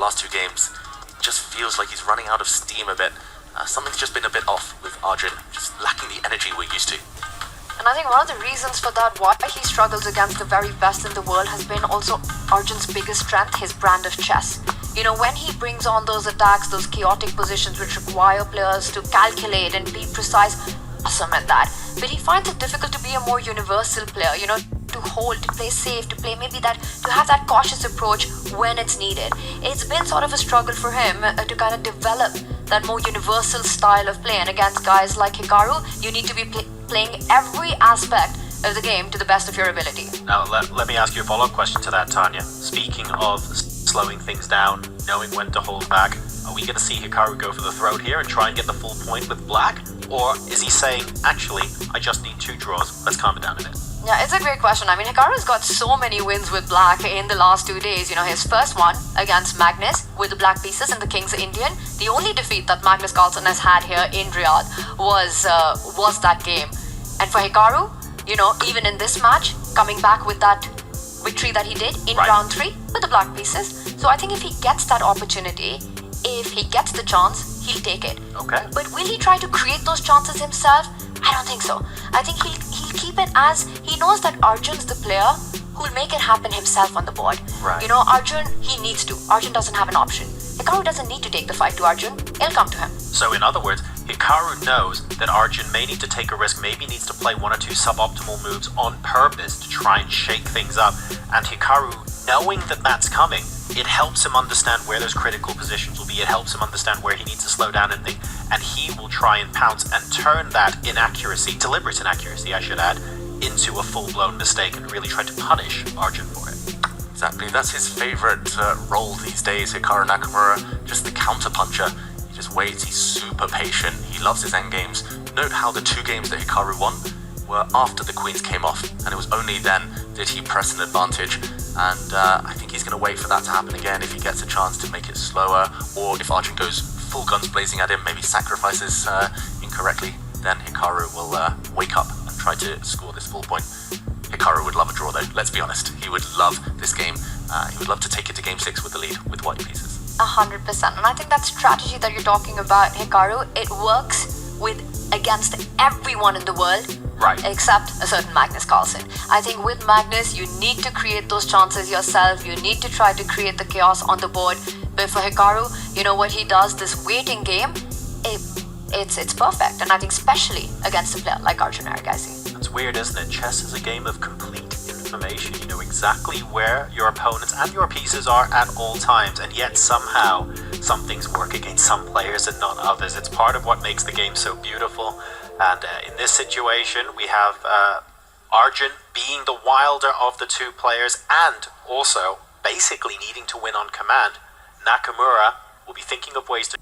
last two games, it just feels like he's running out of steam a bit. Something's just been a bit off with Arjun, just lacking the energy we're used to. And I think one of the reasons for that, why he struggles against the very best in the world, has been also Arjun's biggest strength, his brand of chess. You know, when he brings on those attacks, those chaotic positions which require players to calculate and be precise, awesome at that. But he finds it difficult to be a more universal player, you know, to hold, to play safe, to play maybe that, to have that cautious approach when it's needed. It's been sort of a struggle for him to kind of develop that more universal style of play. And against guys like Hikaru, you need to be playing every aspect of the game to the best of your ability. Now, let me ask you a follow-up question to that, Tanya. Speaking of slowing things down, knowing when to hold back, are we going to see Hikaru go for the throat here and try and get the full point with black? Or is he saying, actually, I just need 2 draws, let's calm it down a bit? Yeah, it's a great question. I mean, Hikaru's got so many wins with black in the last 2 days. You know, his first one against Magnus with the black pieces and the King's Indian. The only defeat that Magnus Carlsen has had here in Riyadh was that game. And for Hikaru, you know, even in this match, coming back with that victory that he did in round 3 with the black pieces. So I think if he gets that opportunity, if he gets the chance, he'll take it. Okay. But will he try to create those chances himself? I don't think so. I think he'll keep it as he knows that Arjun's the player who'll make it happen himself on the board. Right. You know, Arjun, he needs to. Arjun doesn't have an option. Hikaru doesn't need to take the fight to Arjun. It'll come to him. So in other words, Hikaru knows that Arjun may need to take a risk, maybe needs to play 1 or 2 suboptimal moves on purpose to try and shake things up. And Hikaru, knowing that that's coming, it helps him understand where those critical positions will be. It helps him understand where he needs to slow down and think. And he will try and pounce and turn that inaccuracy, deliberate inaccuracy I should add, into a full-blown mistake and really try to punish Arjun for it. Exactly, that's his favourite role these days, Hikaru Nakamura, just the counter-puncher. He just waits, he's super patient, he loves his endgames. Note how the 2 games that Hikaru won were after the queens came off, and it was only then did he press an advantage. And I think he's going to wait for that to happen again if he gets a chance to make it slower, or if Arjun goes full guns blazing at him, maybe sacrifices incorrectly, then Hikaru will wake up and try to score this full point. Hikaru would love a draw though, let's be honest. He would love this game. He would love to take it to game 6 with the lead with white pieces. 100%. And I think that strategy that you're talking about, Hikaru, it works against everyone in the world. Right. Except a certain Magnus Carlsen. I think with Magnus, you need to create those chances yourself. You need to try to create the chaos on the board. But for Hikaru, you know what he does, this waiting game, it's perfect. And I think especially against a player like Arjun Erigaisi. That's weird, isn't it? Chess is a game of complete information. You know exactly where your opponents and your pieces are at all times, and yet somehow some things work against some players and not others. It's part of what makes the game so beautiful. And in this situation, we have Arjun being the wilder of the 2 players and also basically needing to win on command. Nakamura will be thinking of ways to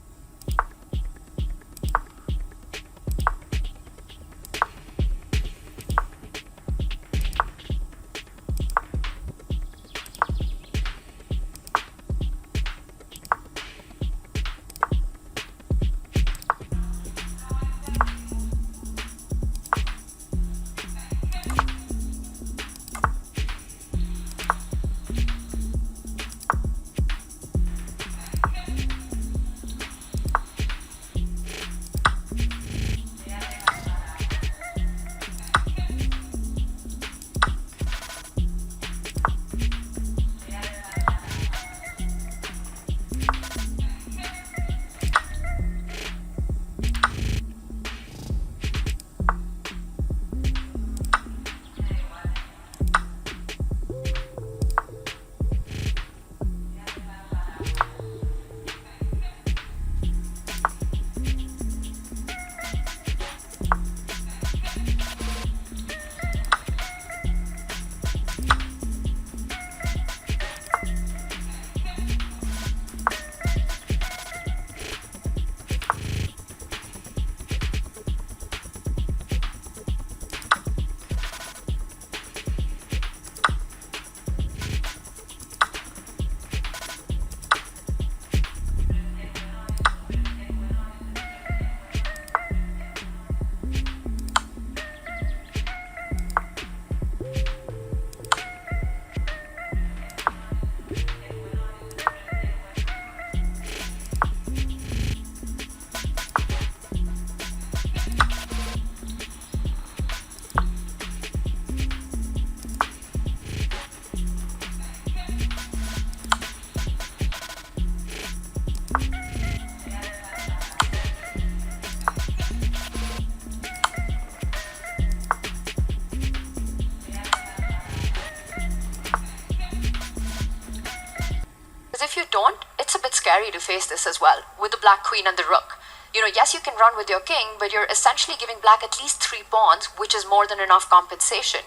don't, it's a bit scary to face this as well, with the black queen and the rook. Yes, you can run with your king, but you're essentially giving black at least 3 pawns, which is more than enough compensation.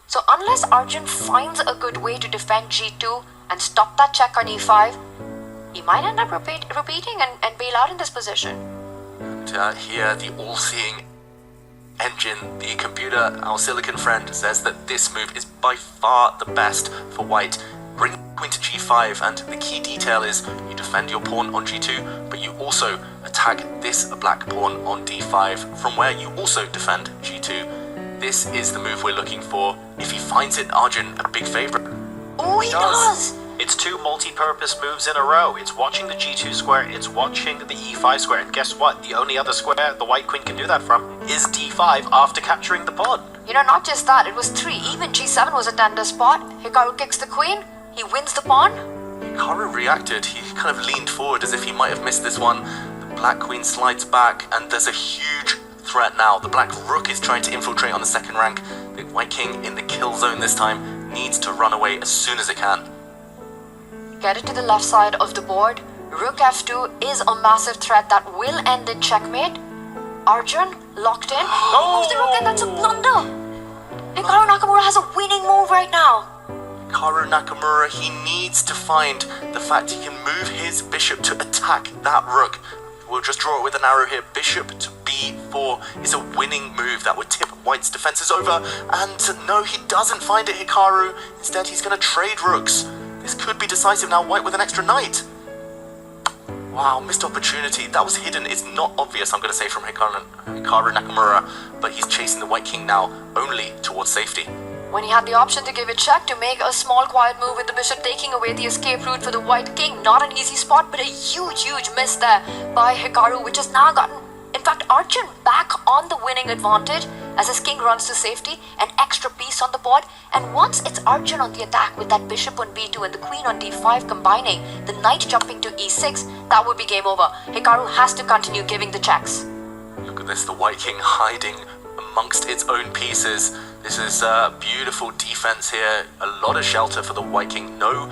So unless Arjun finds a good way to defend g2 and stop that check on e5, he might end up repeating and bail out in this position. And here, the all-seeing engine, the computer, our silicon friend, says that this move is by far the best for white. Bring queen to g5, and the key detail is you defend your pawn on g2, but you also attack this black pawn on d5, from where you also defend g2. This is the move we're looking for. If he finds it, Arjun, a big favorite. Oh, he does! It's 2 multi-purpose moves in a row. It's watching the g2 square, it's watching the e5 square, and guess what? The only other square the white queen can do that from is d5 after capturing the pawn. Not just that, it was 3. Even g7 was a tender spot. Hikaru kicks the queen, he wins the pawn. Hikaru reacted. He kind of leaned forward as if he might have missed this one. The black queen slides back, and there's a huge threat now. The black rook is trying to infiltrate on the second rank. The white king in the kill zone this time needs to run away as soon as it can. Get it to the left side of the board. Rook f2 is a massive threat that will end in checkmate. Arjun locked in. Oh! Moves the rook, and that's a blunder. Hikaru Nakamura has a winning move right now. Hikaru Nakamura, he needs to find the fact he can move his bishop to attack that rook. We'll just draw it with an arrow here. Bishop to b4 is a winning move that would tip white's defenses over. And no, he doesn't find it, Hikaru. Instead, he's going to trade rooks. This could be decisive now, white with an extra knight. Wow, missed opportunity. That was hidden. It's not obvious, I'm going to say, from Hikaru Nakamura. But he's chasing the white king now, only towards safety. When he had the option to give a check to make a small quiet move with the bishop taking away the escape route for the white king, not an easy spot, but a huge miss there by Hikaru, which has now gotten, in fact, Arjun back on the winning advantage as his king runs to safety, an extra piece on the board, and once it's Arjun on the attack with that bishop on b2 and the queen on d5 combining, the knight jumping to e6, that would be game over. Hikaru has to continue giving the checks. Look at this, the white king hiding amongst its own pieces. This is beautiful defense here, a lot of shelter for the white king, no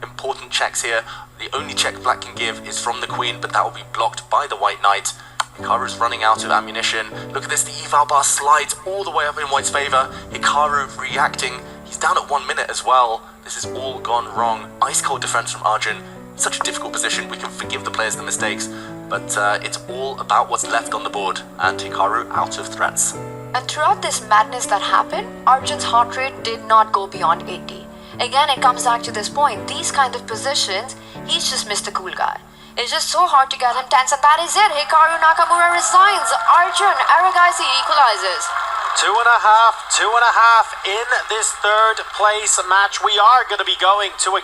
important checks here. The only check black can give is from the queen, but that will be blocked by the white knight. Hikaru's running out of ammunition. Look at this, the eval bar slides all the way up in white's favor. Hikaru reacting, he's down at 1 minute as well. This has all gone wrong. Ice cold defense from Arjun. Such a difficult position, we can forgive the players the mistakes, but it's all about what's left on the board, and Hikaru out of threats. And throughout this madness that happened, Arjun's heart rate did not go beyond 80. Again, it comes back to this point. These kind of positions, he's just Mr. Cool Guy. It's just so hard to get him tense, and that is it. Hikaru Nakamura resigns. Arjun Erigaisi equalizes. 2.5 in this third place match. We are going to be going to a